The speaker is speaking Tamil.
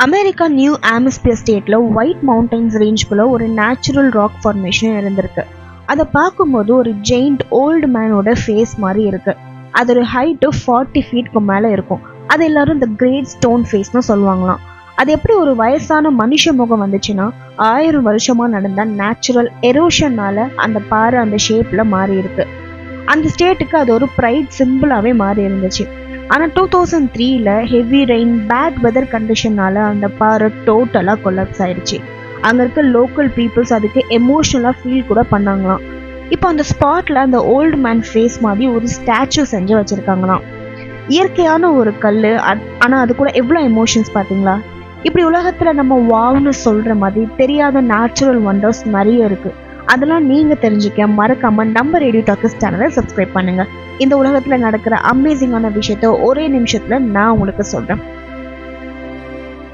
அமெரிக்கா நியூ ஆம்ஸ்பியர் ஸ்டேட்ல ஒயிட் மவுண்டன்ஸ் ரேஞ்சுக்குள்ள ஒரு நேச்சுரல் ராக் ஃபார்மேஷன் இருந்திருக்கு. அதை பார்க்கும்போது ஒரு ஜெயிண்ட் ஓல்டு மேனோட ஃபேஸ் மாதிரி இருக்கு. அதோட ஹைட்டு 40 ஃபீட்க்கு மேலே இருக்கும். அது எல்லாரும் இந்த கிரேட் ஸ்டோன் ஃபேஸ்னு சொல்லுவாங்களாம். அது எப்படி ஒரு வயசான மனுஷ முகம் வந்துச்சுன்னா 1000 வருஷமா நடந்த நேச்சுரல் எரோஷனால அந்த பாறை அந்த ஷேப்ல மாறி இருக்கு. அந்த ஸ்டேட்டுக்கு அது ஒரு ப்ரைட் சிம்பிளாவே மாறி இருந்துச்சு. ஆனால் 2003ல ஹெவி ரெயின் பேட் வெதர் கண்டிஷனால அந்த பாறை டோட்டலாக கொலாப்ஸ் ஆயிடுச்சு. அங்கே இருக்க லோக்கல் பீப்புள்ஸ் அதுக்கு எமோஷ்னலாக ஃபீல் கூட பண்ணாங்களாம். இப்போ அந்த ஸ்பாட்ல அந்த ஓல்டு மேன் ஃபேஸ் மாதிரி ஒரு ஸ்டாச்சு செஞ்சு வச்சிருக்காங்களாம். இயற்கையான ஒரு கல், ஆனால் அது கூட எவ்வளோ எமோஷன்ஸ் பார்த்தீங்களா? இப்படி உலகத்தில் நம்ம வாவ்னு சொல்கிற மாதிரி தெரியாத நேச்சுரல் வண்டர்ஸ் நிறைய இருக்குது. அதெல்லாம் நீங்கள் தெரிஞ்சுக்க மறக்காம நம்ம ரேடியோ டாக்கர்ஸ் சேனலை சப்ஸ்கிரைப் பண்ணுங்கள். இந்த உலகத்தில் நடக்கிற அமேசிங்கான விஷயத்த ஒரே நிமிஷத்தில் நான் உங்களுக்கு சொல்கிறேன்.